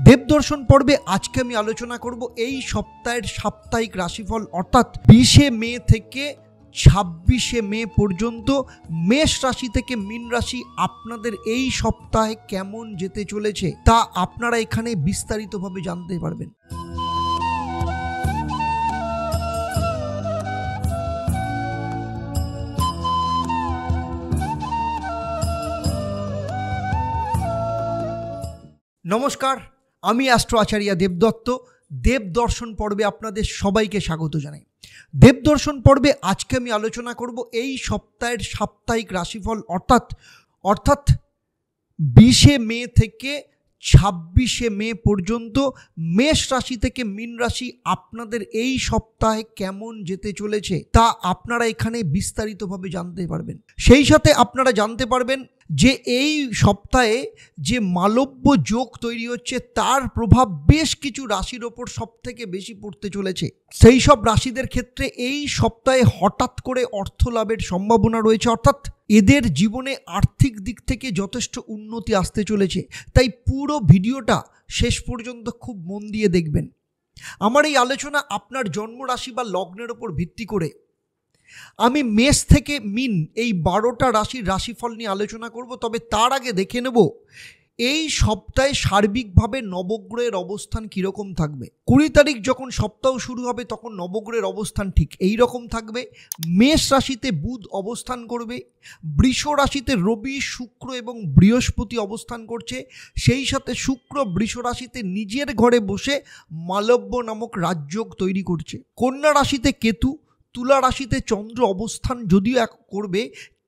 দেবদর্শন পর্বে আজকে আমি আলোচনা করব এই সপ্তাহের সাপ্তাহিক রাশিফল অর্থাৎ 20শে মে থেকে 26শে মে পর্যন্ত মেষ রাশি থেকে মীন রাশি আপনাদের এই সপ্তাহে কেমন যেতে চলেছে তা আপনারা এখানে বিস্তারিতভাবে জানতে পারবেন। নমস্কার, আমি অ্যাস্ট্রো আচার্য দেবদত্ত। দেবদর্শন পর্বে আপনাদের সবাইকে স্বাগত জানাই। দেবদর্শন পর্বে আজকে আমি আলোচনা করব এই সপ্তাহের সাপ্তাহিক রাশিফল অর্থাৎ 20শে মে থেকে 26শে মে পর্যন্ত মেষ রাশি থেকে মীন রাশি আপনাদের এই সপ্তাহে কেমন যেতে চলেছে তা আপনারা এখানে বিস্তারিতভাবে জানতে পারবেন। সেই সাথে আপনারা জানতে পারবেন যে এই সপ্তাহে যে মালব্য যোগ তৈরি হচ্ছে তার প্রভাব বেশ কিছু রাশির ওপর সবথেকে বেশি পড়তে চলেছে। সেই সব রাশিদের ক্ষেত্রে এই সপ্তাহে হঠাৎ করে অর্থ লাভের সম্ভাবনা রয়েছে, অর্থাৎ এদের জীবনে আর্থিক দিক থেকে যথেষ্ট উন্নতি আসতে চলেছে। তাই পুরো ভিডিওটা শেষ পর্যন্ত খুব মন দিয়ে দেখবেন। আমার এই আলোচনা আপনার জন্মরাশি বা লগ্নের ওপর ভিত্তি করে আমি মেষ থেকে মীন এই 12টা রাশির রাশিফল নিয়ে আলোচনা করব। তবে তার আগে দেখে নেব এই সপ্তাহে সার্বিকভাবে নবগ্রহের অবস্থান কীরকম থাকবে। 20 তারিখ যখন সপ্তাহ শুরু হবে তখন নবগ্রহের অবস্থান ঠিক এই রকম থাকবে। মেষ রাশিতে বুধ অবস্থান করবে, বৃষ রাশিতে রবি, শুক্র এবং বৃহস্পতি অবস্থান করছে। সেই সাথে শুক্র বৃষ রাশিতে নিজের ঘরে বসে মালব্য নামক রাজযোগ তৈরি করছে। কন্যা রাশিতে কেতু, তুলা রাশিতে চন্দ্র অবস্থান যদিও করবে,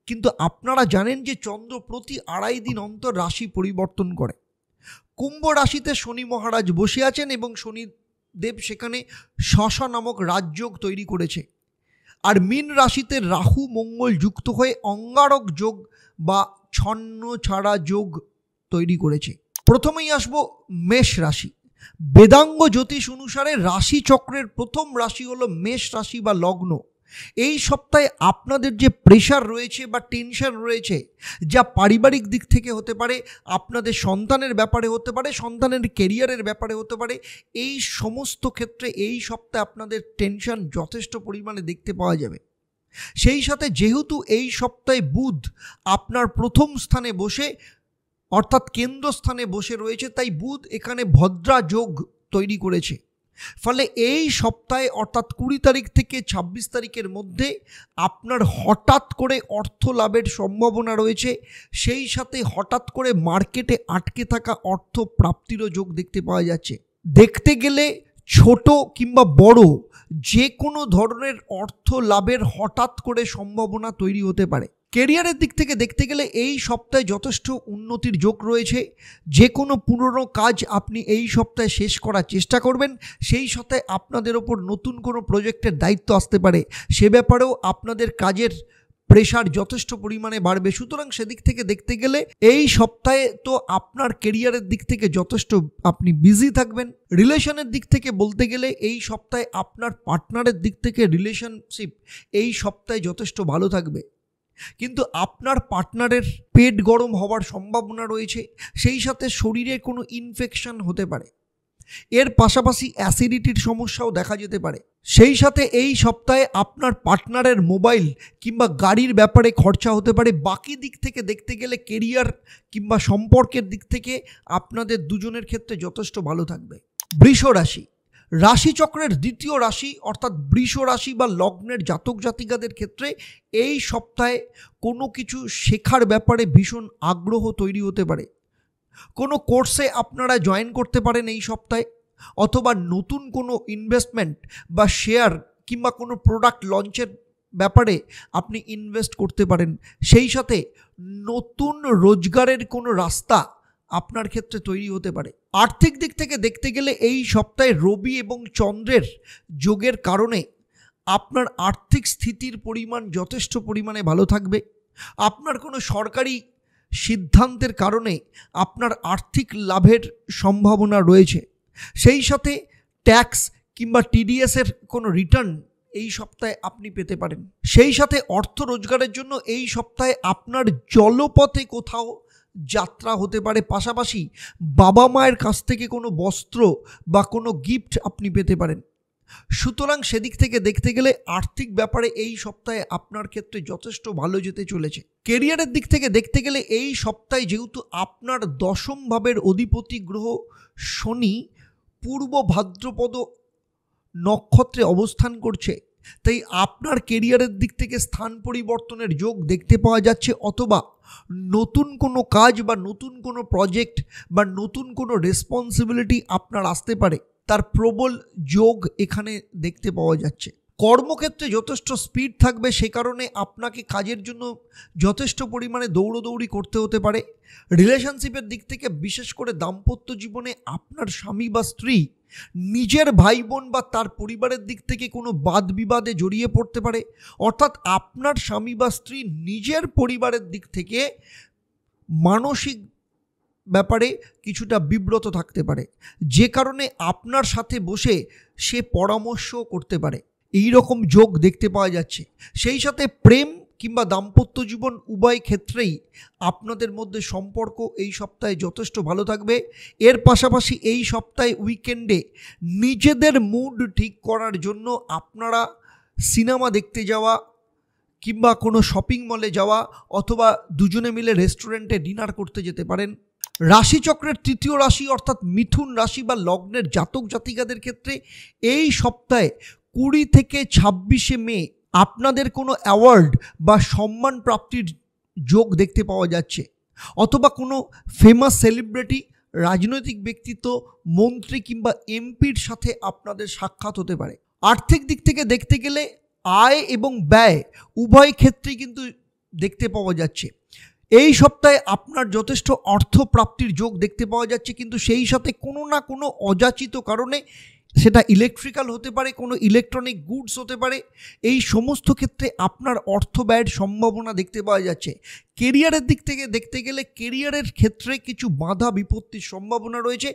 কিন্তু আপনারা জানেন যে চন্দ্র প্রতি 2.5 দিন অন্তর রাশি পরিবর্তন করে। কুম্ভ রাশিতে শনি মহারাজ বসে আছেন এবং শনিদেব সেখানে শশা নামক রাজযোগ তৈরি করেছে। আর মীন রাশিতে রাহু মঙ্গল যুক্ত হয়ে অঙ্গারক যোগ বা ছন্ন ছাড়া যোগ তৈরি করেছে। প্রথমেই আসবো মেষ রাশি। বেদাঙ্গ জ্যোতিষ অনুসারে রাশি চক্রের প্রথম রাশি হলো মেষ রাশি বা লগ্ন। এই সপ্তাহে আপনাদের যে প্রেশার রয়েছে বা টেনশন রয়েছে, যা পারিবারিক দিক থেকে হতে পারে, আপনাদের সন্তানের ব্যাপারে হতে পারে, সন্তানের কেরিয়ারের ব্যাপারে হতে পারে, এই সমস্ত ক্ষেত্রে এই সপ্তাহে আপনাদের টেনশন যথেষ্ট পরিমাণে দেখতে পাওয়া যাবে। সেই সাথে যেহেতু এই সপ্তাহে বুধ আপনার প্রথম স্থানে বসে অর্থাৎ কেন্দ্রস্থানে বসে রয়েছে, তাই বুধ এখানে ভদ্রা যোগ তৈরি করেছে। ফলে এই সপ্তাহে অর্থাৎ 20 তারিখ থেকে 26 তারিখের মধ্যে আপনার হঠাৎ করে অর্থ লাভের সম্ভাবনা রয়েছে। সেই সাথে হঠাৎ করে মার্কেটে আটকে থাকা অর্থ প্রাপ্তিরও যোগ দেখতে পাওয়া যাচ্ছে। দেখতে গেলে ছোট কিংবা বড় যে কোনো ধরনের অর্থ লাভের হঠাৎ করে সম্ভাবনা তৈরি হতে পারে। কেরিয়ারের দিক থেকে দেখতে গেলে এই সপ্তাহে যথেষ্ট উন্নতির যোগ রয়েছে। যে কোনো পুরনো কাজ আপনি এই সপ্তাহে শেষ করার চেষ্টা করবেন। সেই সাথে আপনাদের ওপর নতুন কোনো প্রজেক্টের দায়িত্ব আসতে পারে, সে ব্যাপারেও আপনাদের কাজের প্রেশার যথেষ্ট পরিমাণে বাড়বে। সুতরাং সেদিক থেকে দেখতে গেলে এই সপ্তাহে তো আপনার কেরিয়ারের দিক থেকে যথেষ্ট আপনি বিজি থাকবেন। রিলেশনের দিক থেকে বলতে গেলে এই সপ্তাহে আপনার পার্টনারের দিক থেকে রিলেশনশিপ এই সপ্তাহে যথেষ্ট ভালো থাকবে, কিন্তু আপনার পার্টনারের পেট গরম হওয়ার সম্ভাবনা রয়েছে। সেই সাথে শরীরে কোনো ইনফেকশন হতে পারে, এর পাশাপাশি অ্যাসিডিটির সমস্যাও দেখা যেতে পারে। সেই সাথে এই সপ্তাহে আপনার পার্টনারের মোবাইল কিংবা গাড়ির ব্যাপারে খরচা হতে পারে। বাকি দিক থেকে দেখতে গেলে কেরিয়ার কিংবা সম্পর্কের দিক থেকে আপনাদের দুজনের ক্ষেত্রে যথেষ্ট ভালো থাকবে। বৃষ রাশি রাশিচক্রের দ্বিতীয় রাশি অর্থাৎ বৃষ রাশি বা লগ্নের জাতক জাতিকাদের ক্ষেত্রে এই সপ্তাহে কোনো কিছু শেখার ব্যাপারে ভীষণ আগ্রহ তৈরি হতে পারে। কোনো কোর্সে আপনারা জয়েন করতে পারেন এই সপ্তাহে, অথবা নতুন কোনো ইনভেস্টমেন্ট বা শেয়ার কিংবা কোনো প্রোডাক্ট লঞ্চের ব্যাপারে আপনি ইনভেস্ট করতে পারেন। সেই সাথে নতুন রোজগারের কোনো রাস্তা আপনার ক্ষেত্রে তৈরি হতে পারে। আর্থিক দিক থেকে দেখতে গেলে এই সপ্তাহে রবি এবং চন্দ্রের যোগের কারণে আপনার আর্থিক স্থিতির পরিমাণ যথেষ্ট পরিমাণে ভালো থাকবে। আপনার কোনো সরকারি সিদ্ধান্তের কারণে আপনার আর্থিক লাভের সম্ভাবনা রয়েছে। সেই সাথে ট্যাক্স কিংবা টিডিএসের কোনো রিটার্ন এই সপ্তাহে আপনি পেতে পারেন। সেই সাথে অর্থ রোজগারের জন্য এই সপ্তাহে আপনার জলপথে কোথাও যাত্রা হতে পারে, পাশাপাশি বাবা মায়ের কাছ থেকে কোনো বস্ত্র বা কোনো গিফট আপনি পেতে পারেন। সুতরাং সেদিক থেকে দেখতে গেলে আর্থিক ব্যাপারে এই সপ্তাহে আপনার ক্ষেত্রে যথেষ্ট ভালো যেতে চলেছে। কেরিয়ারের দিক থেকে দেখতে গেলে এই সপ্তাহে যেহেতু আপনার দশম ভাবের অধিপতি গ্রহ শনি পূর্ব ভাদ্রপদ নক্ষত্রে অবস্থান করছে, তাই আপনার কেরিয়ারের দিক থেকে স্থান পরিবর্তনের যোগ দেখতে পাওয়া যাচ্ছে, অথবা নতুন কোনো কাজ বা নতুন কোনো প্রজেক্ট বা নতুন কোনো রেসপন্সিবিলিটি আপনার আসতে পারে, তার প্রবল যোগ এখানে দেখতে পাওয়া যাচ্ছে। কর্মক্ষেত্রে যথেষ্ট স্পিড থাকবে, সে কারণে আপনাকে কাজের জন্য যথেষ্ট পরিমাণে দৌড়দৌড়ি করতে হতে পারে। রিলেশনশিপের দিক থেকে বিশেষ করে দাম্পত্য জীবনে আপনার স্বামী বা স্ত্রী নিজের ভাই বোন বা তার পরিবারের দিক থেকে কোনো বাদ বিবাদে জড়িয়ে পড়তে পারে, অর্থাৎ আপনার স্বামী বা স্ত্রী নিজের পরিবারের দিক থেকে মানসিক ব্যাপারে কিছুটা বিব্রত থাকতে পারে, যে কারণে আপনার সাথে বসে সে পরামর্শ করতে পারে। এই রকম যোগ দেখতে পাওয়া যাচ্ছে। সেই সাথে প্রেম কিংবা দাম্পত্য জীবন উভয় ক্ষেত্রেই আপনাদের মধ্যে সম্পর্ক এই সপ্তাহে যথেষ্ট ভালো থাকবে। এর পাশাপাশি এই সপ্তাহে উইকেন্ডে নিজেদের মুড ঠিক করার জন্য আপনারা সিনেমা দেখতে যাওয়া কিংবা কোনো শপিং মলে যাওয়া অথবা দুজনে মিলে রেস্টুরেন্টে ডিনার করতে যেতে পারেন। রাশিচক্রের তৃতীয় রাশি অর্থাৎ মিথুন রাশি বা লগ্নের জাতক জাতিকাদের ক্ষেত্রে এই সপ্তাহে 20 থেকে 26 মে আপনাদের কোনো অ্যাওয়ার্ড বা সম্মান প্রাপ্তির যোগ দেখতে পাওয়া যাচ্ছে, অথবা কোনো ফেমাস সেলিব্রিটি, রাজনৈতিক ব্যক্তিত্ব, মন্ত্রী কিংবা এমপির সাথে আপনাদের সাক্ষাৎ হতে পারে। আর্থিক দিক থেকে দেখতে গেলে আয় এবং ব্যয় উভয় ক্ষেত্রেই কিন্তু দেখতে পাওয়া যাচ্ছে। এই সপ্তাহে আপনার যথেষ্ট অর্থ প্রাপ্তির যোগ দেখতে পাওয়া যাচ্ছে, কিন্তু সেই সাথে কোনো না কোনো অযাচিত কারণে, সেটা ইলেকট্রিক্যাল হতে পারে, কোনো ইলেকট্রনিক গুডস হতে পারে, এই সমস্ত ক্ষেত্রে আপনার অর্থ ব্যয়ের সম্ভাবনা দেখতে পাওয়া যাচ্ছে। কেরিয়ারের দিক থেকে দেখতে গেলে কেরিয়ারের ক্ষেত্রে কিছু বাধা বিপত্তির সম্ভাবনা রয়েছে।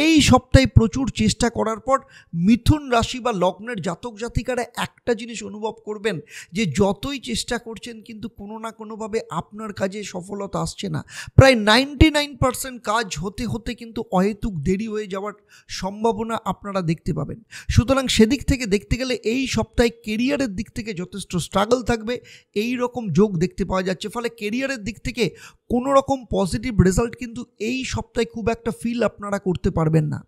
এই সপ্তাহে প্রচুর চেষ্টা করার পর মিথুন রাশি বা লগ্নের জাতক জাতিকারা একটা জিনিস অনুভব করবেন যে যতই চেষ্টা করছেন কিন্তু কোনো না কোনোভাবে আপনার কাজে সফলতা আসছে না। প্রায় 99% কাজ হতে হতে কিন্তু অহেতুক দেরি হয়ে যাওয়ার সম্ভাবনা আপনারা দেখতে পাবেন। সুতরাং সেদিক থেকে দেখতে গেলে এই সপ্তাহে কেরিয়ারের দিক থেকে যথেষ্ট স্ট্রাগল থাকবে, এই রকম যোগ দেখতে পাওয়া যাচ্ছে। ফলে কেরিয়ারের দিক থেকে কোনো রকম পজিটিভ রেজাল্ট কিন্তু এই সপ্তাহে খুব একটা ফিল আপনারা করতে পারবেন না।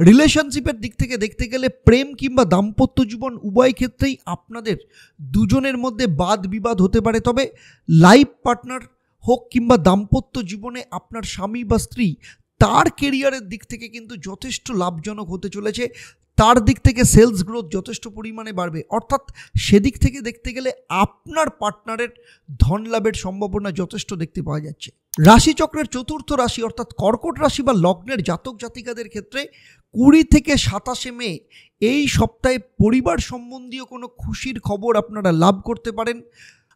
রিলেশনশিপের দিক থেকে দেখতে গেলে প্রেম কিংবা দাম্পত্য জীবন উভয় ক্ষেত্রেই আপনাদের দুজনের মধ্যে বাদ বিবাদ হতে পারে, তবে লাইফ পার্টনার হোক কিংবা দাম্পত্য জীবনে আপনার স্বামী বা স্ত্রী তার কেরিয়ারের দিক থেকে কিন্তু যথেষ্ট লাভজনক হতে চলেছে। তার দিক থেকে সেলস গ্রোথ যথেষ্ট পরিমাণে বাড়বে, অর্থাৎ সেদিক থেকে দেখতে গেলে আপনার পার্টনারের ধন লাভের সম্ভাবনা যথেষ্ট দেখতে পাওয়া যাচ্ছে। রাশিচক্রের চতুর্থ রাশি অর্থাৎ কর্কট রাশি বা লগ্নের জাতক জাতিকাদের ক্ষেত্রে 20 থেকে 27 মে এই সপ্তাহে পরিবার সম্বন্ধীয় কোনো খুশির খবর আপনারা লাভ করতে পারেন।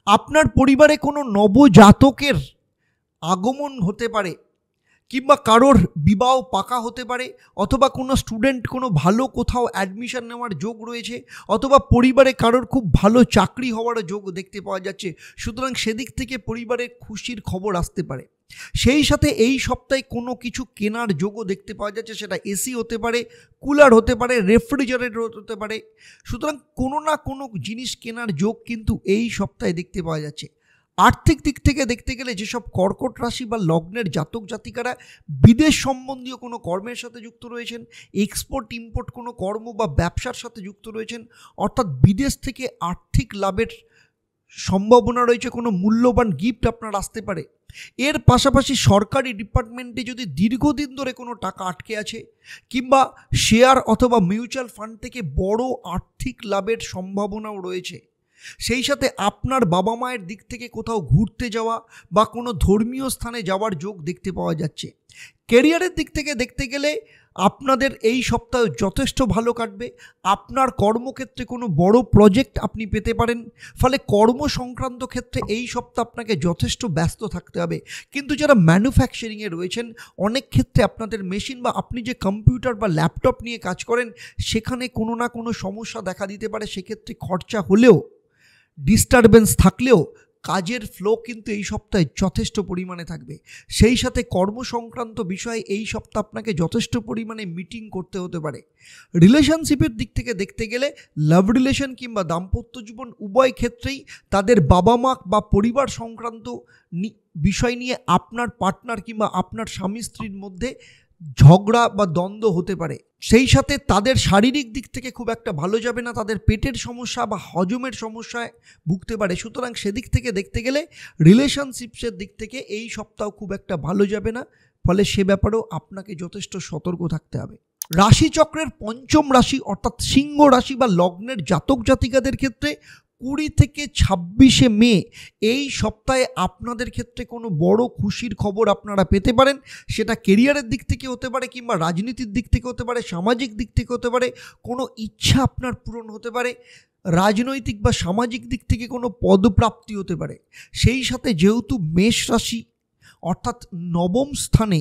আপনার পরিবারে কোনো নবজাতকের আগমন হতে পারে, কিংবা কারোর বিবাহ পাকা হতে পারে, অথবা কোনো স্টুডেন্ট কোনো ভালো কোথাও অ্যাডমিশন নেওয়ার যোগ রয়েছে, অথবা পরিবারে কারোর খুব ভালো চাকরি হওয়ার যোগ দেখতে পাওয়া যাচ্ছে। সুতরাং সেদিক থেকে পরিবারে খুশির খবর আসতে পারে। সেই সাথে এই সপ্তাহে কোনো কিছু কেনার যোগও দেখতে পাওয়া যাচ্ছে, সেটা এসি হতে পারে, কুলার হতে পারে, রেফ্রিজারেটর হতে পারে। সুতরাং কোনো না কোনো জিনিস কেনার যোগ কিন্তু এই সপ্তাহে দেখতে পাওয়া যাচ্ছে। আর্থিক দিক থেকে দেখতে গেলে যেসব কর্কট রাশি বা লগ্নের জাতক জাতিকারা বিদেশ সম্বন্ধীয় কোনো কর্মের সাথে যুক্ত রয়েছেন, এক্সপোর্ট ইম্পোর্ট কোনো কর্ম বা ব্যবসার সাথে যুক্ত রয়েছেন, অর্থাৎ বিদেশ থেকে আর্থিক লাভের সম্ভাবনা রয়েছে, কোনো মূল্যবান গিফট আপনার আসতে পারে। এর পাশাপাশি সরকারি ডিপার্টমেন্টে যদি দীর্ঘদিন ধরে কোনো টাকা আটকে আছে, কিংবা শেয়ার অথবা মিউচুয়াল ফান্ড থেকে বড় আর্থিক লাভের সম্ভাবনাও রয়েছে। সেই সাথে আপনার বাবা মায়ের দিক থেকে কোথাও ঘুরতে যাওয়া বা কোনো ধর্মীয় স্থানে যাওয়ার যোগ দেখতে পাওয়া যাচ্ছে। ক্যারিয়ারের দিক থেকে দেখতে গেলে আপনাদের এই সপ্তাহ যথেষ্ট ভালো কাটবে। আপনার কর্মক্ষেত্রে কোনো বড় প্রজেক্ট আপনি পেতে পারেন। ফলে কর্ম সংক্রান্ত ক্ষেত্রে এই সপ্তাহ আপনাকে যথেষ্ট ব্যস্ত থাকতে হবে। কিন্তু যারা ম্যানুফ্যাকচারিংয়ে রয়েছেন, অনেক ক্ষেত্রে আপনাদের মেশিন বা আপনি যে কম্পিউটার বা ল্যাপটপ নিয়ে কাজ করেন, সেখানে কোনো না কোনো সমস্যা দেখা দিতে পারে। সেক্ষেত্রে খরচা হলেও, ডিস্টারবেন্স থাকলেও কাজের ফ্লো কিন্তু এই সপ্তাহে যথেষ্ট পরিমাণে থাকবে। সেই সাথে কর্মসংক্রান্ত বিষয়ে এই সপ্তাহ আপনাকে যথেষ্ট পরিমাণে মিটিং করতে হতে পারে। রিলেশনশিপের দিক থেকে দেখতে গেলে লাভ রিলেশন কিংবা দাম্পত্য জীবন উভয় ক্ষেত্রেই তাদের বাবা মা বা পরিবার সংক্রান্ত বিষয় নিয়ে আপনার পার্টনার কিংবা আপনার স্বামী স্ত্রীর মধ্যে ঝগড়া বা দ্বন্দ্ব হতে পারে। সেই সাথে তাদের শারীরিক দিক থেকে খুব একটা ভালো যাবে না, তাদের পেটের সমস্যা বা হজমের সমস্যায় ভুগতে পারে। সুতরাং সেদিক থেকে দেখতে গেলে রিলেশনশিপসের দিক থেকে এই সপ্তাহ খুব একটা ভালো যাবে না, ফলে সে ব্যাপারেও আপনাকে যথেষ্ট সতর্ক থাকতে হবে। রাশিচক্রের পঞ্চম রাশি অর্থাৎ সিংহ রাশি বা লগ্নের জাতক জাতিকাদের ক্ষেত্রে 20 থেকে 26 মে এই সপ্তাহে আপনাদের ক্ষেত্রে কোনো বড় খুশির খবর আপনারা পেতে পারেন। সেটা কেরিয়ারের দিক থেকে হতে পারে কিংবা রাজনীতির দিক থেকে হতে পারে, সামাজিক দিক থেকে হতে পারে, কোনো ইচ্ছা আপনার পূরণ হতে পারে, রাজনৈতিক বা সামাজিক দিক থেকে কোনো পদপ্রাপ্তি হতে পারে। সেই সাথে যেহেতু মেষ রাশি অর্থাৎ নবম স্থানে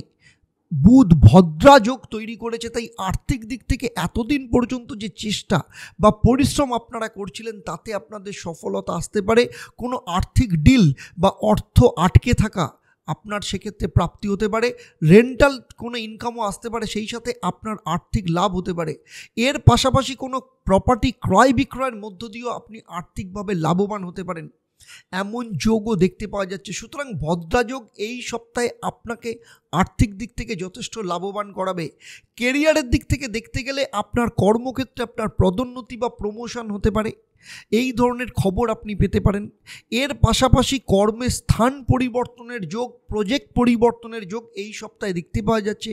বুধ ভদ্রা যোগ তৈরি করেছে, তাই আর্থিক দিক থেকে এতদিন পর্যন্ত যে চেষ্টা বা পরিশ্রম আপনারা করছিলেন তাতে আপনাদের সফলতা আসতে পারে। কোনো আর্থিক ডিল বা অর্থ আটকে থাকা আপনার সেক্ষেত্রে প্রাপ্তি হতে পারে। রেন্টাল কোনো ইনকামও আসতে পারে, সেই সাথে আপনার আর্থিক লাভ হতে পারে। এর পাশাপাশি কোনো প্রপার্টি ক্রয় বিক্রয়ের মধ্য দিয়েও আপনি আর্থিকভাবে লাভবান হতে পারেন, এমন যোগও দেখতে পাওয়া যাচ্ছে। সুতরাং ভদ্রাযোগ এই সপ্তাহে আপনাকে আর্থিক দিক থেকে যথেষ্ট লাভবান করাবে। কেরিয়ারের দিক থেকে দেখতে গেলে আপনার কর্মক্ষেত্রে আপনার পদোন্নতি বা প্রমোশন হতে পারে, এই ধরনের খবর আপনি পেতে পারেন। এর পাশাপাশি কর্মের স্থান পরিবর্তনের যোগ, প্রজেক্ট পরিবর্তনের যোগ এই সপ্তাহে দেখতে পাওয়া যাচ্ছে।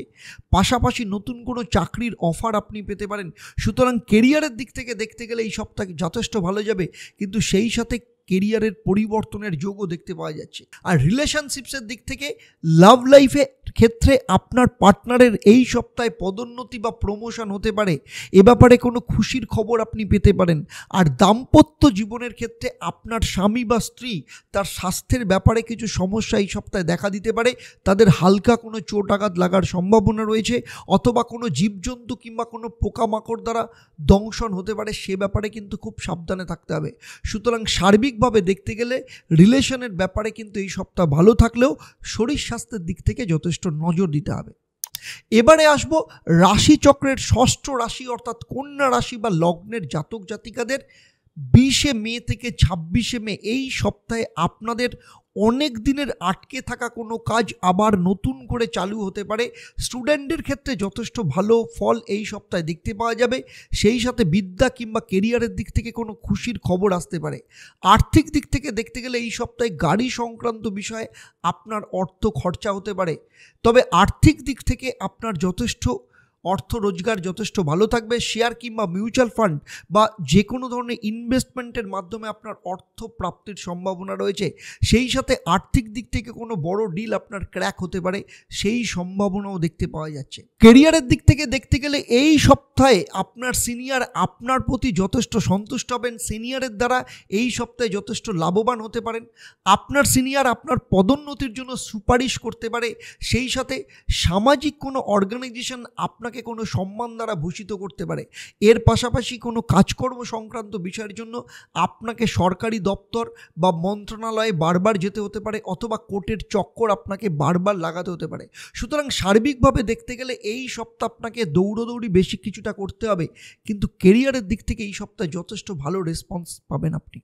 পাশাপাশি নতুন কোনো চাকরির অফার আপনি পেতে পারেন। সুতরাং কেরিয়ারের দিক থেকে দেখতে গেলে এই সপ্তাহে যথেষ্ট ভালো যাবে, কিন্তু সেই সাথে কেরিয়ারের পরিবর্তনের যোগও দেখতে পাওয়া যাচ্ছে। আর রিলেশনশিপসের দিক থেকে লাভ লাইফের ক্ষেত্রে আপনার পার্টনারের এই সপ্তাহে পদোন্নতি বা প্রমোশন হতে পারে, এ ব্যাপারে কোনো খুশির খবর আপনি পেতে পারেন। আর দাম্পত্য জীবনের ক্ষেত্রে আপনার স্বামী বা স্ত্রী তার স্বাস্থ্যের ব্যাপারে কিছু সমস্যা এই সপ্তাহে দেখা দিতে পারে। তাদের হালকা কোনো চোট আঘাত লাগার সম্ভাবনা রয়েছে, অথবা কোনো জীবজন্তু কিংবা কোনো পোকামাকড় দ্বারা দংশন হতে পারে, সে ব্যাপারে কিন্তু খুব সাবধানে থাকতে হবে। সুতরাং সার্বিকভাবে দেখতে গেলে রিলেশনের ব্যাপারে কিন্তু এই সপ্তাহ ভালো থাকলেও শরীর স্বাস্থ্যের দিক থেকে যথেষ্ট নজর দিতে হবে। এবারে আসব রাশিচক্রের ষষ্ঠ রাশি অর্থাৎ কন্যা রাশি বা লগ্নের জাতক জাতিকাদের 20 মে থেকে 26 মে এই সপ্তাহে আপনাদের অনেক দিনের আটকে থাকা কোনো কাজ আবার নতুন করে চালু হতে পারে। স্টুডেন্টদের ক্ষেত্রে যথেষ্ট ভালো ফল এই সপ্তাহে দেখতে পাওয়া যাবে। সেই সাথে বিদ্যা কিংবা কেরিয়ারের দিক থেকে কোনো খুশির খবর আসতে পারে। আর্থিক দিক থেকে দেখতে গেলে এই সপ্তাহে গাড়ি সংক্রান্ত বিষয়ে আপনার অর্থ খরচা হতে পারে, তবে আর্থিক দিক থেকে আপনার যথেষ্ট অর্থ রোজগার যথেষ্ট ভালো থাকবে। শেয়ার কিংবা মিউচুয়াল ফান্ড বা যে কোনো ধরনের ইনভেস্টমেন্টের মাধ্যমে আপনার অর্থ প্রাপ্তির সম্ভাবনা রয়েছে। সেই সাথে আর্থিক দিক থেকে কোনো বড় ডিল আপনার ক্র্যাক হতে পারে, সেই সম্ভাবনাও দেখতে পাওয়া যাচ্ছে। কেরিয়ারের দিক থেকে দেখতে গেলে এই সপ্তাহে আপনার সিনিয়র আপনার প্রতি যথেষ্ট সন্তুষ্ট হবেন। সিনিয়রের দ্বারা এই সপ্তাহে যথেষ্ট লাভবান হতে পারেন। আপনার সিনিয়র আপনার পদোন্নতির জন্য সুপারিশ করতে পারে। সেই সাথে সামাজিক কোনো অর্গানাইজেশন আপনাকে কোনো সম্মান দ্বারা ভূষিত করতে পারে। এর পাশাপাশি কোনো কাজকর্ম সংক্রান্ত বিষয়ের জন্য আপনাকে সরকারি দপ্তর বা মন্ত্রণালয়ে বারবার যেতে হতে পারে, অথবা কোর্টের চক্কর আপনাকে বারবার লাগাতে হতে পারে। সুতরাং সার্বিকভাবে দেখতে গেলে এই সপ্তাহ আপনাকে দৌড়দৌড়ি বেশি কিছুটা করতে হবে, কিন্তু কেরিয়ারের দিক থেকে এই সপ্তাহে যথেষ্ট ভালো রেসপন্স পাবেন আপনি।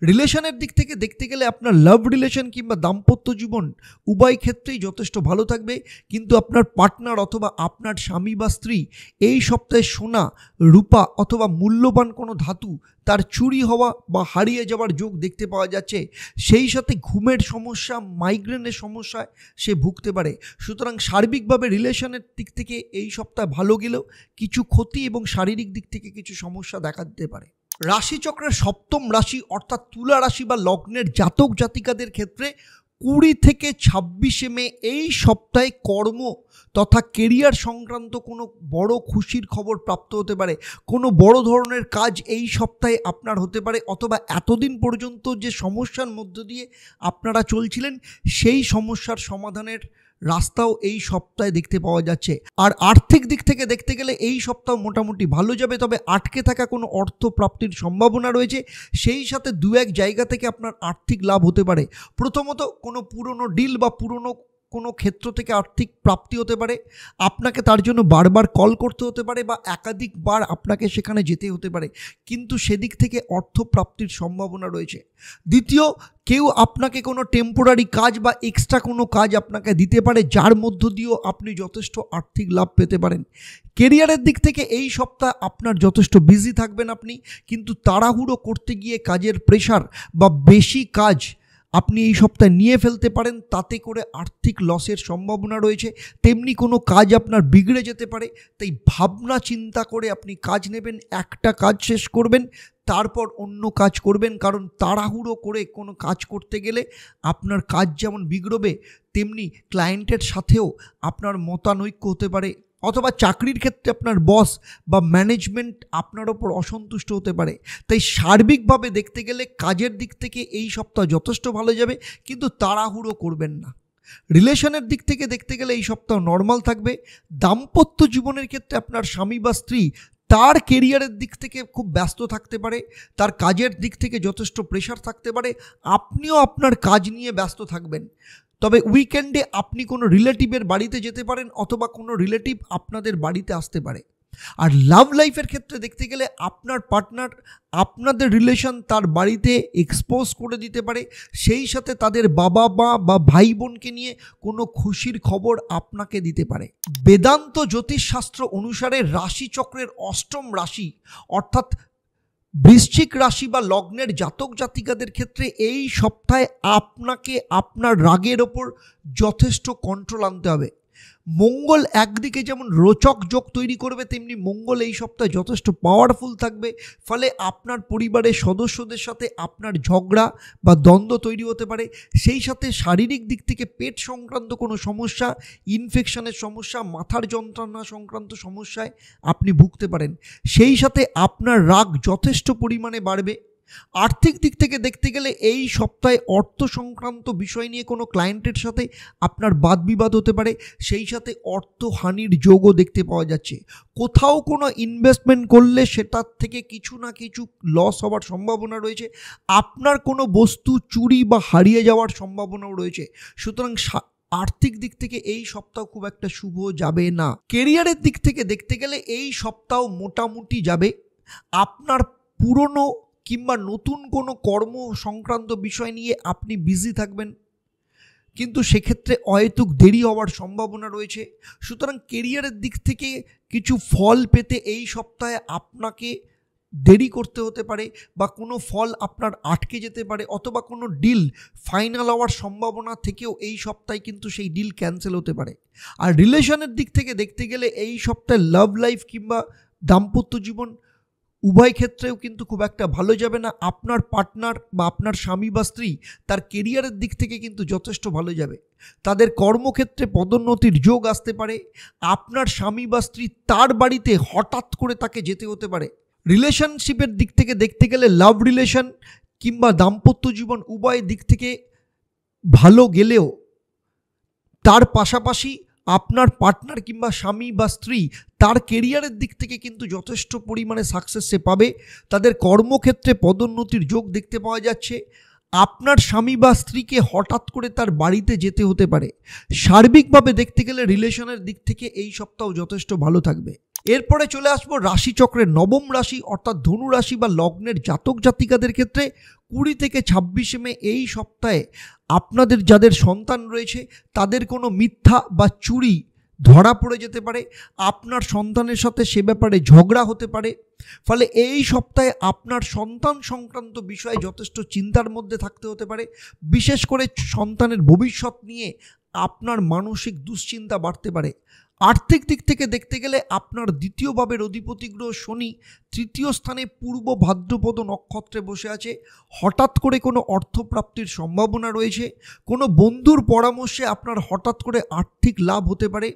রিলেশনের দিক থেকে দেখতে গেলে আপনার লাভ রিলেশন কিংবা দাম্পত্য জীবন উভয় ক্ষেত্রেই যথেষ্ট ভালো থাকবে, কিন্তু আপনার পার্টনার অথবা আপনার স্বামী বা স্ত্রী এই সপ্তাহে সোনা, রূপা অথবা মূল্যবান কোনো ধাতু তার চুরি হওয়া বা হারিয়ে যাওয়ার যোগ দেখতে পাওয়া যাচ্ছে। সেই সাথে ঘুমের সমস্যা, মাইগ্রেনের সমস্যায় সে ভুগতে পারে। সুতরাং সার্বিকভাবে রিলেশনের দিক থেকে এই সপ্তাহ ভালো গেলেও কিছু ক্ষতি এবং শারীরিক দিক থেকে কিছু সমস্যা দেখা দিতে পারে। রাশিচক্রের সপ্তম রাশি অর্থাৎ তুলা রাশি বা লগ্নের জাতক জাতিকাদের ক্ষেত্রে 20 থেকে 26 মে এই সপ্তাহে কর্ম তথা কেরিয়ার সংক্রান্ত কোনো বড় খুশির খবর প্রাপ্ত হতে পারে। কোনো বড় ধরনের কাজ এই সপ্তাহে আপনার হতে পারে, অথবা এতদিন পর্যন্ত যে সমস্যার মধ্য দিয়ে আপনারা চলছিলেন সেই সমস্যার সমাধানের রাস্তাও এই সপ্তাহে দেখতে পাওয়া যাচ্ছে। আর আর্থিক দিক থেকে দেখতে গেলে এই সপ্তাহ মোটামুটি ভালো যাবে, তবে আটকে থাকা কোনো অর্থ প্রাপ্তির সম্ভাবনা রয়েছে। সেই সাথে দু এক জায়গা থেকে আপনার আর্থিক লাভ হতে পারে। প্রথমত কোনো পুরনো ডিল বা পুরনো কোনো ক্ষেত্র থেকে আর্থিক প্রাপ্তি হতে পারে, আপনাকে তার জন্য বারবার কল করতে হতে পারে বা একাধিকবার আপনাকে সেখানে যেতে হতে পারে, কিন্তু সেদিক থেকে অর্থ প্রাপ্তির সম্ভাবনা রয়েছে। দ্বিতীয়, কেউ আপনাকে কোনো টেম্পোরারি কাজ বা এক্সট্রা কোনো কাজ আপনাকে দিতে পারে, যার মধ্য দিয়েও আপনি যথেষ্ট আর্থিক লাভ পেতে পারেন। কেরিয়ারের দিক থেকে এই সপ্তাহ আপনার যথেষ্ট বিজি থাকবেন আপনি, কিন্তু তাড়াহুড়ো করতে গিয়ে কাজের প্রেশার বা বেশি কাজ আপনি এই সপ্তাহে নিয়ে ফেলতে পারেন, তাতে করে আর্থিক লসের সম্ভাবনা রয়েছে। তেমনি কোনো কাজ আপনার বিগড়ে যেতে পারে, তাই ভাবনা চিন্তা করে আপনি কাজ নেবেন, একটা কাজ শেষ করবেন, তারপর অন্য কাজ করবেন, কারণ তাড়াহুড়ো করে কোনো কাজ করতে গেলে আপনার কাজ যেমন বিগড়বে, তেমনি ক্লায়েন্টের সাথেও আপনার মতানৈক্য হতে পারে, অথবা চাকরির ক্ষেত্রে আপনার বস বা ম্যানেজমেন্ট আপনার ওপর অসন্তুষ্ট হতে পারে। তাই সার্বিকভাবে দেখতে গেলে কাজের দিক থেকে এই সপ্তাহ যথেষ্ট ভালো যাবে, কিন্তু তাড়াহুড়ো করবেন না। রিলেশনের দিক থেকে দেখতে গেলে এই সপ্তাহ নর্মাল থাকবে। দাম্পত্য জীবনের ক্ষেত্রে আপনার স্বামী বা স্ত্রী তার কেরিয়ারের দিক থেকে খুব ব্যস্ত থাকতে পারে, তার কাজের দিক থেকে যথেষ্ট প্রেশার থাকতে পারে, আপনিও আপনার কাজ নিয়ে ব্যস্ত থাকবেন। তবে উইকেন্ডে আপনি কোনো রিলেটিভের বাড়িতে যেতে পারেন, অথবা কোনো রিলেটিভ আপনাদের বাড়িতে আসতে পারে। আর লাভ লাইফের ক্ষেত্রে দেখতে গেলে আপনার পার্টনার আপনাদের রিলেশন তার বাড়িতে এক্সপোজ করে দিতে পারে, সেই সাথে তাদের বাবা মা বা ভাই বোনকে নিয়ে কোনো খুশির খবর আপনাকে দিতে পারে। বেদান্ত জ্যোতিষশাস্ত্র অনুসারে রাশিচক্রের অষ্টম রাশি অর্থাৎ বৃশ্চিক রাশি বা লগ্নের জাতক জাতিকাদের ক্ষেত্রে এই সপ্তাহে আপনাকে আপনার রাগের ওপর যথেষ্ট কন্ট্রোল আনতে হবে। মঙ্গল একদিকে যেমন রোচক যোগ তৈরি করবে, তেমনি মঙ্গল এই সপ্তাহে যথেষ্ট পাওয়ারফুল থাকবে। ফলে আপনার পরিবারের সদস্যদের সাথে আপনার ঝগড়া বা দ্বন্দ্ব তৈরি হতে পারে। সেই সাথে শারীরিক দিক থেকে পেট সংক্রান্ত কোনো সমস্যা, ইনফেকশনের সমস্যা, মাথার যন্ত্রণা সংক্রান্ত সমস্যায় আপনি ভুগতে পারেন। সেই সাথে আপনার রাগ যথেষ্ট পরিমাণে বাড়বে। আর্থিক দিক থেকে দেখতে গেলে এই সপ্তাহে অর্থ সংক্রান্ত বিষয় নিয়ে কোনো ক্লায়েন্টের সাথে আপনার বাদবিবাদ হতে পারে, সেই সাথে অর্থহানির যোগও দেখতে পাওয়া যাচ্ছে। কোথাও কোনো ইনভেস্টমেন্ট করলে সেটার থেকে কিছু না কিছু লস হওয়ার সম্ভাবনা রয়েছে, আপনার কোনো বস্তু চুরি বা হারিয়ে যাওয়ার সম্ভাবনাও রয়েছে। সুতরাং আর্থিক দিক থেকে এই সপ্তাহ খুব একটা শুভ যাবে না। কেরিয়ারের দিক থেকে দেখতে গেলে এই সপ্তাহ মোটামুটি যাবে। আপনার পুরনো কিংবা নতুন কোনো কর্ম সংক্রান্ত বিষয় নিয়ে আপনি বিজি থাকবেন, কিন্তু সেক্ষেত্রে অহেতুক দেরি হওয়ার সম্ভাবনা রয়েছে। সুতরাং কেরিয়ারের দিক থেকে কিছু ফল পেতে এই সপ্তাহে আপনাকে দেরি করতে হতে পারে, বা কোনো ফল আপনার আটকে যেতে পারে, অথবা কোনো ডিল ফাইনাল হওয়ার সম্ভাবনা থেকেও এই সপ্তাহে কিন্তু সেই ডিল ক্যান্সেল হতে পারে। আর রিলেশনের দিক থেকে দেখতে গেলে এই সপ্তাহে লাভ লাইফ কিংবা দাম্পত্য জীবন উভয় ক্ষেত্রেও কিন্তু খুব একটা ভালো যাবে না। আপনার পার্টনার বা আপনার স্বামী বা স্ত্রী তার কেরিয়ারের দিক থেকে কিন্তু যথেষ্ট ভালো যাবে। তাদের কর্মক্ষেত্রে পদোন্নতির যোগ আসতে পারে। আপনার স্বামী বা স্ত্রী তার বাড়িতে হঠাৎ করে তাকে যেতে হতে পারে। রিলেশনশিপের দিক থেকে দেখতে গেলে লাভ রিলেশন কিংবা দাম্পত্য জীবন উভয় দিক থেকে ভালো গেলেও তার পাশাপাশি আপনার পার্টনার কিংবা স্বামী বা স্ত্রী তার কেরিয়ারের দিক থেকে কিন্তু যথেষ্ট পরিমাণে সাকসেস সে পাবে। তাদের কর্মক্ষেত্রে পদোন্নতির যোগ দেখতে পাওয়া যাচ্ছে। আপনার স্বামী বা স্ত্রীকে হঠাৎ করে তার বাড়িতে যেতে হতে পারে। সার্বিকভাবে দেখতে গেলে রিলেশনের দিক থেকে এই সপ্তাহ যথেষ্ট ভালো থাকবে। এরপরে চলে আসবো রাশিচক্রের নবম রাশি অর্থাৎ ধনু রাশি বা লগ্নের জাতক জাতিকাদের ক্ষেত্রে 20 থেকে 26 মে এই সপ্তাহে আপনাদের যাদের সন্তান রয়েছে তাদের কোনো মিথ্যা বা চুরি ধরা পড়ে যেতে পারে। আপনার সন্তানের সাথে সে ব্যাপারে ঝগড়া হতে পারে। ফলে এই সপ্তাহে আপনার সন্তান সংক্রান্ত বিষয়ে যথেষ্ট চিন্তার মধ্যে থাকতে হতে পারে। বিশেষ করে সন্তানের ভবিষ্যৎ নিয়ে আপনার মানসিক দুশ্চিন্তা বাড়তে পারে। আর্থিক দিক থেকে দেখতে গেলে আপনার দ্বিতীয় ভাবের অধিপতি গ্রহ শনি তৃতীয় স্থানে পূর্ব ভাদ্রপদ নক্ষত্রে বসে আছে। হঠাৎ করে কোনো অর্থপ্রাপ্তির সম্ভাবনা রয়েছে। কোনো বন্ধুর পরামর্শে আপনার হঠাৎ করে আর্থিক লাভ হতে পারে।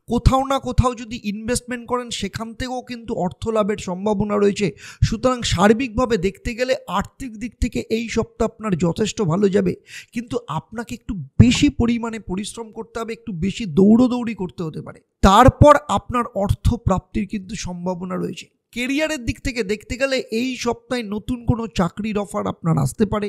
কোথাও না কোথাও যদি ইনভেস্টমেন্ট করেন সেখান থেকেও কিন্তু অর্থ লাভের সম্ভাবনা রয়েছে। সুতরাং সার্বিকভাবে দেখতে গেলে আর্থিক দিক থেকে এই সপ্তাহ আপনার যথেষ্ট ভালো যাবে, কিন্তু আপনাকে একটু বেশি পরিমাণে পরিশ্রম করতে হবে, একটু বেশি দৌড়োদৌড়ি করতে হতে পারে, তারপর আপনার অর্থ প্রাপ্তির কিন্তু সম্ভাবনা রয়েছে। কেরিয়ারের দিক থেকে দেখতে গেলে এই সপ্তাহে নতুন কোনো চাকরির অফার আপনার আসতে পারে,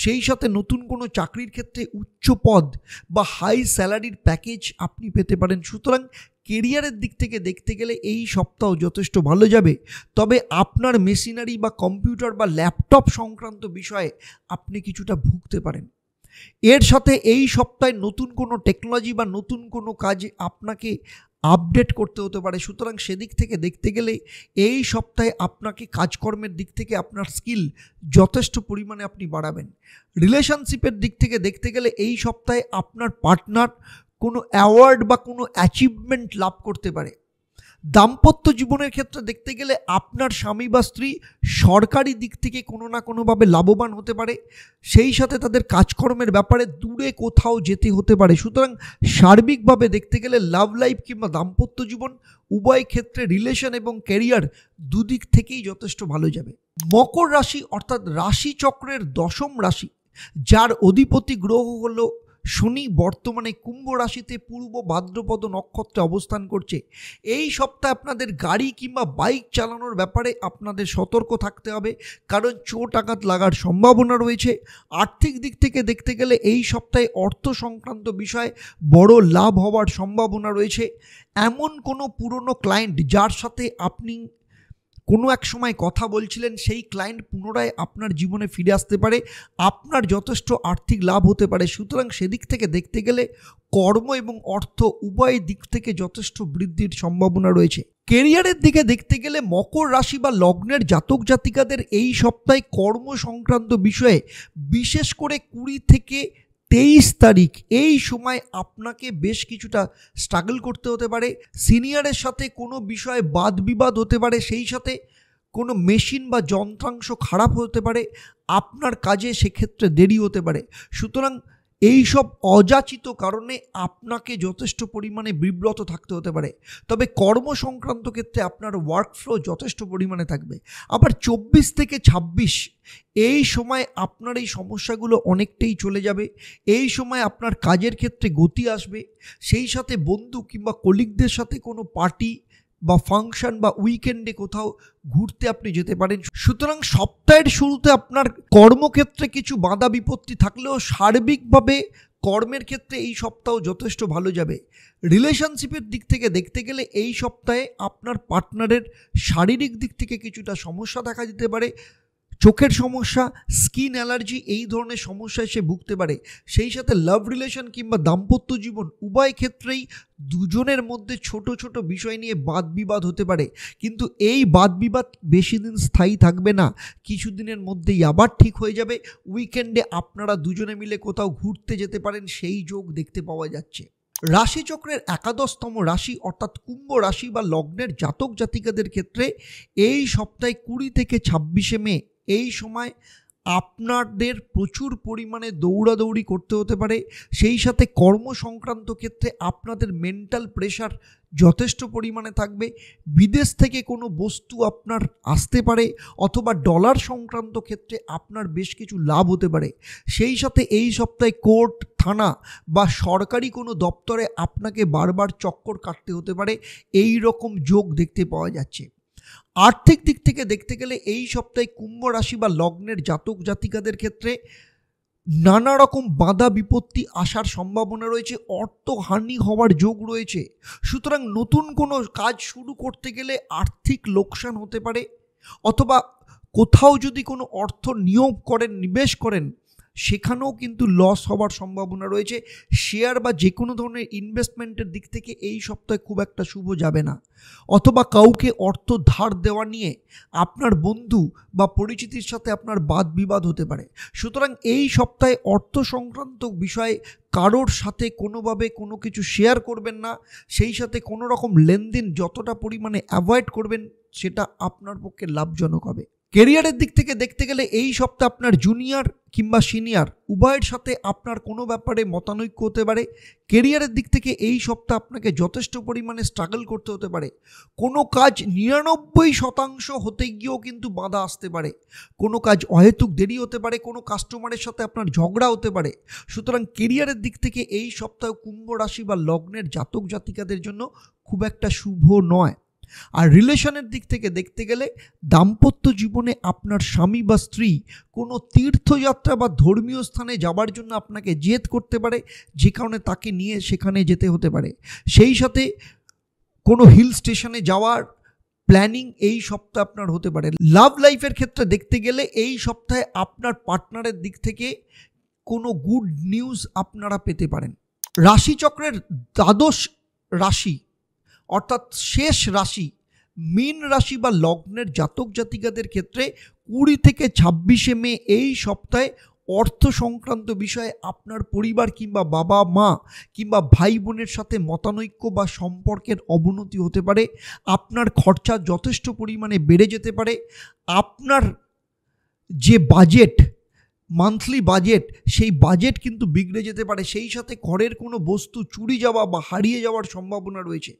সেই সাথে নতুন কোনো চাকরির ক্ষেত্রে উচ্চ পদ বা হাই স্যালারির প্যাকেজ আপনি পেতে পারেন। সুতরাং কেরিয়ারের দিক থেকে দেখতে গেলে এই সপ্তাহ যথেষ্ট ভালো যাবে। তবে আপনার মেশিনারি বা কম্পিউটার বা ল্যাপটপ সংক্রান্ত বিষয়ে আপনি কিছুটা ভুগতে পারেন। এর সাথে এই সপ্তাহে নতুন কোনো টেকনোলজি বা নতুন কোনো কাজে আপনাকে আপডেট করতে হতে পারে। সুতরাং সেদিক থেকে দেখতে গেলে এই সপ্তাহে আপনাকে কাজকর্মের দিক থেকে আপনার স্কিল যথেষ্ট পরিমাণে আপনি বাড়াবেন। রিলেশনশিপের দিক থেকে দেখতে গেলে এই সপ্তাহে আপনার পার্টনার কোনো অ্যাওয়ার্ড বা কোনো অ্যাচিভমেন্ট লাভ করতে পারে। দাম্পত্য জীবনের ক্ষেত্রে দেখতে গেলে আপনার স্বামী বা স্ত্রী সরকারি দিক থেকে কোনো না কোনোভাবে লাভবান হতে পারে, সেই সাথে তাদের কাজকর্মের ব্যাপারে দূরে কোথাও যেতে হতে পারে। সুতরাং সার্বিকভাবে দেখতে গেলে লাভ লাইফ কিংবা দাম্পত্য জীবন উভয় ক্ষেত্রে রিলেশন এবং ক্যারিয়ার দুদিক থেকেই যথেষ্ট ভালো যাবে। মকর রাশি অর্থাৎ রাশিচক্রের দশম রাশি, যার অধিপতি গ্রহ হলো শনি, বর্তমানে কুম্ভ রাশিতে পূর্ব ভাদ্রপদ নক্ষত্রে অবস্থান করছে। এই সপ্তাহে আপনাদের গাড়ি কিংবা বাইক চালানোর ব্যাপারে আপনাদের সতর্ক থাকতে হবে, কারণ চোট আঘাত লাগার সম্ভাবনা রয়েছে। আর্থিক দিক থেকে দেখতে গেলে এই সপ্তাহে অর্থ সংক্রান্ত বিষয়ে বড় লাভ হওয়ার সম্ভাবনা রয়েছে। এমন কোনো পুরনো ক্লায়েন্ট যার সাথে আপনি কোনো এক সময় কথা বলছিলেন, সেই ক্লায়েন্ট পুনরায় আপনার জীবনে ফিরে আসতে পারে, আপনার যথেষ্ট আর্থিক লাভ হতে পারে। সুতরাং সেদিক থেকে দেখতে গেলে কর্ম এবং অর্থ উভয় দিক থেকে যথেষ্ট বৃদ্ধির সম্ভাবনা রয়েছে। কেরিয়ারের দিকে দেখতে গেলে মকর রাশি বা লগ্নের জাতক জাতিকাদের এই সপ্তাহে কর্ম সংক্রান্ত বিষয়ে বিশেষ করে 20 থেকে 23 তারিখ এই সময় আপনাকে বেশ কিছুটা স্ট্রাগল করতে হতে পারে। সিনিয়রের সাথে কোনো বিষয়ে বাদ বিবাদ হতে পারে, সেই সাথে কোনো মেশিন বা যন্ত্রাংশ খারাপ হতে পারে, আপনার কাজে সেক্ষেত্রে দেরি হতে পারে। সুতরাং এই সব অযাচিত কারণে আপনাকে যথেষ্ট পরিমাণে বিব্রত থাকতে হতে পারে। তবে কর্ম সংক্রান্ত ক্ষেত্রে আপনার ওয়ার্কফ্লো যথেষ্ট পরিমাণে থাকবে। আবার 24 থেকে 26 এই সময় আপনার এই সমস্যাগুলো অনেকটাই চলে যাবে। এই সময় আপনার কাজের ক্ষেত্রে গতি আসবে, সেই সাথে বন্ধু কিংবা কলিগদের সাথে কোনো পার্টি বা ফাংশন বা উইকেন্ডে কোথাও ঘুরতে আপনি যেতে পারেন। সুতরাং সপ্তাহের শুরুতে আপনার কর্মক্ষেত্রে কিছু বাধা বিপত্তি থাকলেও সার্বিকভাবে কর্মের ক্ষেত্রে এই সপ্তাহ যথেষ্ট ভালো যাবে। রিলেশনশিপের দিক থেকে দেখতে গেলে এই সপ্তাহে আপনার পার্টনারের শারীরিক দিক থেকে কিছুটা সমস্যা দেখা দিতে পারে, চোখের সমস্যা, স্কিন অ্যালার্জি এই ধরনের সমস্যায় সে ভুগতে পারে। সেই সাথে লাভ রিলেশন কিংবা দাম্পত্য জীবন উভয় ক্ষেত্রেই দুজনের মধ্যে ছোট ছোট বিষয় নিয়ে বাদ বিবাদ হতে পারে, কিন্তু এই বাদ বিবাদ বেশি দিন স্থায়ী থাকবে না, কিছুদিনের মধ্যেই আবার ঠিক হয়ে যাবে। উইকেন্ডে আপনারা দুজনে মিলে কোথাও ঘুরতে যেতে পারেন, সেই যোগ দেখতে পাওয়া যাচ্ছে। রাশিচক্রের 11তম রাশি অর্থাৎ কুম্ভ রাশি বা লগ্নের জাতক জাতিকাদের ক্ষেত্রে এই সপ্তাহে 20 থেকে 26 মে এই সময় আপনাদের প্রচুর পরিমাণে দৌড়াদৌড়ি করতে হতে পারে। সেই সাথে কর্ম সংক্রান্ত ক্ষেত্রে আপনাদের মেন্টাল প্রেশার যথেষ্ট পরিমাণে থাকবে। বিদেশ থেকে কোনো বস্তু আপনার আসতে পারে, অথবা ডলার সংক্রান্ত ক্ষেত্রে আপনার বেশ কিছু লাভ হতে পারে। সেই সাথে এই সপ্তাহে কোর্ট, থানা বা সরকারি কোনো দপ্তরে আপনাকে বারবার চক্কর কাটতে হতে পারে, এই রকম যোগ দেখতে পাওয়া যাচ্ছে। আর্থিক দিক থেকে দেখতে গেলে এই সপ্তাহে কুম্ভ রাশি বা লগ্নের জাতক জাতিকাদের ক্ষেত্রে নানা রকম বাধা বিপত্তি আসার সম্ভাবনা রয়েছে, অর্থহানি হওয়ার যোগ রয়েছে। সুতরাং নতুন কোনো কাজ শুরু করতে গেলে আর্থিক লোকসান হতে পারে, অথবা কোথাও যদি কোনো অর্থ নিয়োগ করেন, নিবেশ করেন, সেখানেও কিন্তু লস হওয়ার সম্ভাবনা রয়েছে। শেয়ার বা যে কোনো ধরনের ইনভেস্টমেন্টের দিক থেকে এই সপ্তাহে খুব একটা শুভ যাবে না, অথবা কাউকে অর্থ ধার দেওয়া নিয়ে আপনার বন্ধু বা পরিচিতির সাথে আপনার বাদ বিবাদ হতে পারে। সুতরাং এই সপ্তাহে অর্থ সংক্রান্ত বিষয়ে কারোর সাথে কোনোভাবে কোনো কিছু শেয়ার করবেন না, সেই সাথে কোনো রকম লেনদেন যতটা পরিমাণে অ্যাভয়েড করবেন সেটা আপনার পক্ষে লাভজনক হবে। কেরিয়ারের দিক থেকে দেখতে গেলে এই সপ্তাহে আপনার জুনিয়র কিংবা সিনিয়র উভয়ের সাথে আপনার কোনো ব্যাপারে মতানৈক্য হতে পারে। কেরিয়ারের দিক থেকে এই সপ্তাহে আপনাকে যথেষ্ট পরিমাণে স্ট্রাগল করতে হতে পারে। কোনো কাজ 99% হতে গিয়েও কিন্তু বাধা আসতে পারে। কোনো কাজ অহেতুক দেরি হতে পারে, কোনো কাস্টমারের সাথে আপনার ঝগড়া হতে পারে। সুতরাং কেরিয়ারের দিক থেকে এই সপ্তাহে কুম্ভ রাশি বা লগ্নের জাতক জাতিকাদের জন্য খুব একটা শুভ নয়। আর রিলেশনের দিক থেকে দেখতে গেলে দাম্পত্য জীবনে আপনার স্বামী বা স্ত্রী কোনো তীর্থযাত্রা বা ধর্মীয় স্থানে যাবার জন্য আপনাকে জেদ করতে পারে, যে কারণে তাকে নিয়ে সেখানে যেতে হতে পারে। সেই সাথে কোনো হিল স্টেশনে যাওয়ার প্ল্যানিং এই সপ্তাহে আপনার হতে পারে। লাভ লাইফের ক্ষেত্রে দেখতে গেলে এই সপ্তাহে আপনার পার্টনারের দিক থেকে কোনো গুড নিউজ আপনারা পেতে পারেন। রাশিচক্রের দ্বাদশ রাশি অর্থাৎ শেষ রাশি মীন রাশি বা লগ্নের জাতক জাতিকাদের ক্ষেত্রে 20 থেকে 26 মে এই সপ্তাহে অর্থ সংক্রান্ত বিষয়ে আপনার পরিবার কিংবা বাবা মা কিংবা ভাই বোনের সাথে মতানৈক্য বা সম্পর্কের অবনতি হতে পারে। আপনার খরচা যথেষ্ট পরিমাণে বেড়ে যেতে পারে। আপনার যে বাজেট, মান্থলি বাজেট, সেই বাজেট কিন্তু বিগড়ে যেতে পারে। সেই সাথে ঘরের কোনো বস্তু চুরি যাওয়া বা হারিয়ে যাওয়ার সম্ভাবনা রয়েছে।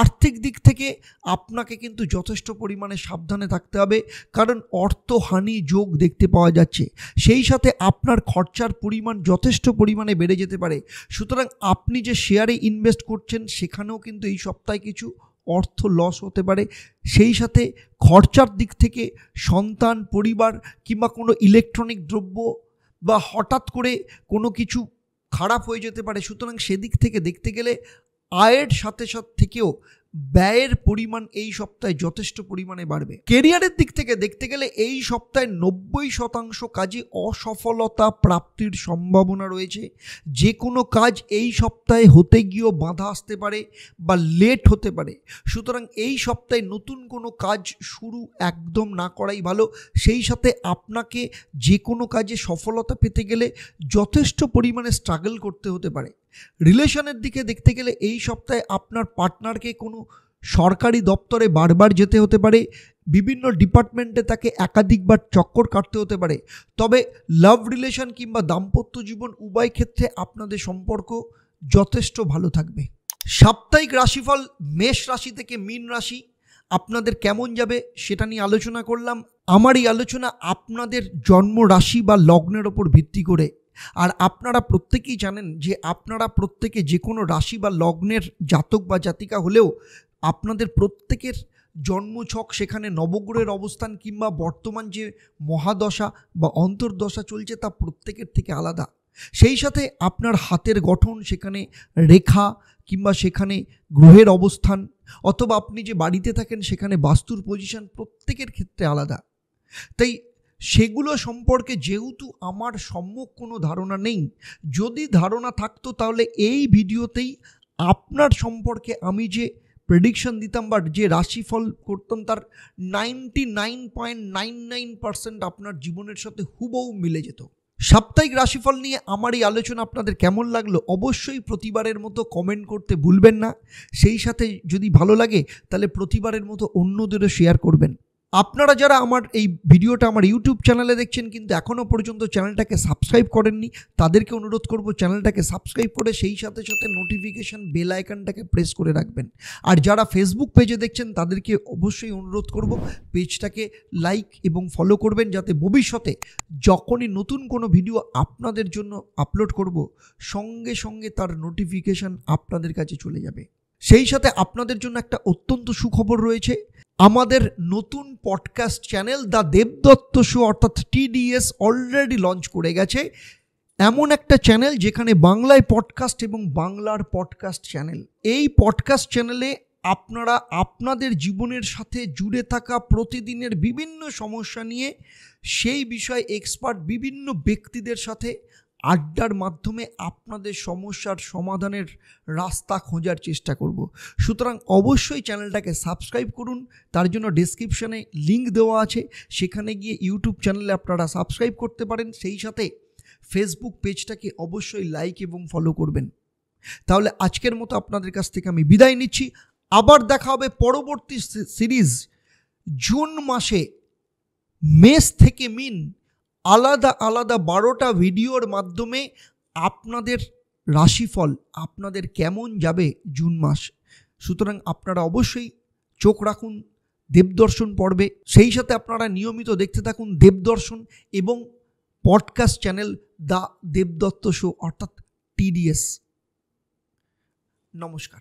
আর্থিক দিক থেকে আপনাকে কিন্তু যথেষ্ট পরিমাণে সাবধানে থাকতে হবে, কারণ অর্থহানি যোগ দেখতে পাওয়া যাচ্ছে। সেই সাথে আপনার খরচার পরিমাণ যথেষ্ট পরিমাণে বেড়ে যেতে পারে। সুতরাং আপনি যে শেয়ারে ইনভেস্ট করছেন সেখানেও কিন্তু এই সপ্তাহে কিছু অর্থ লস হতে পারে। সেই সাথে খরচার দিক থেকে সন্তান, পরিবার কিংবা কোনো ইলেকট্রনিক দ্রব্য বা হঠাৎ করে কোনো কিছু খারাপ হয়ে যেতে পারে। সুতরাং সেদিক থেকে দেখতে গেলে আয়ের সাথে সাথে থেকেও ব্যয়ের পরিমাণ এই সপ্তাহে যথেষ্ট পরিমাণে বাড়বে। কেরিয়ারের দিক থেকে দেখতে গেলে এই সপ্তাহে 90% কাজে অসফলতা প্রাপ্তির সম্ভাবনা রয়েছে। যে কোনো কাজ এই সপ্তাহে হতে গিয়েও বাধা আসতে পারে বা লেট হতে পারে। সুতরাং এই সপ্তাহে নতুন কোনো কাজ শুরু একদম না করাই ভালো। সেই সাথে আপনাকে যে কোনো কাজে সফলতা পেতে গেলে যথেষ্ট পরিমাণে স্ট্রাগল করতে হতে পারে। রিলেশনের দিকে দেখতে গেলে এই সপ্তাহে আপনার পার্টনারকে কোনো সরকারি দপ্তরে বারবার যেতে হতে পারে। বিভিন্ন ডিপার্টমেন্টে তাকে একাধিকবার চক্কর কাটতে হতে পারে। তবে লাভ রিলেশন কিংবা দাম্পত্য জীবন উভয় ক্ষেত্রে আপনাদের সম্পর্ক যথেষ্ট ভালো থাকবে। সাপ্তাহিক রাশিফল মেষ রাশি থেকে মীন রাশি আপনাদের কেমন যাবে সেটা নিয়ে আলোচনা করলাম। আমার এই আলোচনা আপনাদের জন্ম রাশি বা লগ্নের ওপর ভিত্তি করে। আর আপনারা প্রত্যেকেই জানেন যে আপনারা প্রত্যেকে যে কোনো রাশি বা লগ্নের জাতক বা জাতিকা হলেও আপনাদের প্রত্যেকের জন্মছক, সেখানে নবগ্রহের অবস্থান কিংবা বর্তমান যে মহাদশা বা অন্তর্দশা চলছে তা প্রত্যেকের থেকে আলাদা। সেই সাথে আপনার হাতের গঠন, সেখানে রেখা কিংবা সেখানে গ্রহের অবস্থান, অথবা আপনি যে বাড়িতে থাকেন সেখানে বাস্তুর পজিশন প্রত্যেকের ক্ষেত্রে আলাদা। তাই সেগুলো সম্পর্কে যেহেতু আমার সম্যক কোনো ধারণা নেই, যদি ধারণা থাকতো তাহলে এই ভিডিওতেই আপনার সম্পর্কে আমি যে প্রেডিকশন দিতাম বা যে রাশিফল করতাম তার 99.99% আপনার জীবনের সাথে হুবহু মিলে যেত। সাপ্তাহিক রাশিফল নিয়ে আমার এই আলোচনা আপনাদের কেমন লাগলো অবশ্যই প্রতিবারের মতো কমেন্ট করতে ভুলবেন না। সেই সাথে যদি ভালো লাগে তাহলে প্রতিবারের মতো অন্যদেরও শেয়ার করবেন। আপনারা যারা আমার এই ভিডিওটা আমার ইউটিউব চ্যানেলে দেখছেন কিন্তু এখনও পর্যন্ত চ্যানেলটাকে সাবস্ক্রাইব করেননি, তাদেরকে অনুরোধ করব চ্যানেলটাকে সাবস্ক্রাইব করে সেই সাথে সাথে নোটিফিকেশান বেল আইকনটাকে প্রেস করে রাখবেন। আর যারা ফেসবুক পেজে দেখছেন তাদেরকে অবশ্যই অনুরোধ করব পেজটাকে লাইক এবং ফলো করবেন, যাতে ভবিষ্যতে যখনই নতুন কোনো ভিডিও আপনাদের জন্য আপলোড করব সঙ্গে সঙ্গে তার নোটিফিকেশান আপনাদের কাছে চলে যাবে। সেই সাথে আপনাদের জন্য একটা অত্যন্ত সুখবর রয়েছে। আমাদের নতুন podcast channel the Debdutta show অর্থাৎ TDS অলরেডি লঞ্চ করে গেছে। এমন একটা চ্যানেল যেখানে বাংলায় পডকাস্ট এবং বাংলার পডকাস্ট চ্যানেল। এই পডকাস্ট চ্যানেলে আপনারা আপনাদের জীবনের সাথে জুড়ে থাকা প্রতিদিনের বিভিন্ন সমস্যা নিয়ে সেই বিষয়ে এক্সপার্ট বিভিন্ন ব্যক্তিদের সাথে আড্ডার মাধ্যমে আপনাদের সমস্যার সমাধানের রাস্তা খোঁজার চেষ্টা করব। সুতরাং অবশ্যই চ্যানেলটাকে সাবস্ক্রাইব করুন। তার জন্য ডেসক্রিপশানে লিঙ্ক দেওয়া আছে, সেখানে গিয়ে ইউটিউব চ্যানেলে আপনারা সাবস্ক্রাইব করতে পারেন। সেই সাথে ফেসবুক পেজটাকে অবশ্যই লাইক এবং ফলো করবেন। তাহলে আজকের মতো আপনাদের কাছ থেকে আমি বিদায় নিচ্ছি। আবার দেখা হবে পরবর্তী সিরিজ জুন মাসে মেষ থেকে মিন আলাদা আলাদা 12টা ভিডিওর মাধ্যমে আপনাদের রাশিফল আপনাদের কেমন যাবে জুন মাস। সুতরাং আপনারা অবশ্যই চোখ রাখুন দেবদর্শন পর্বে, সেই সাথে আপনারা নিয়মিত দেখতে থাকুন দেবদর্শন এবং podcast channel the Debdutta show অর্থাৎ TDS। নমস্কার।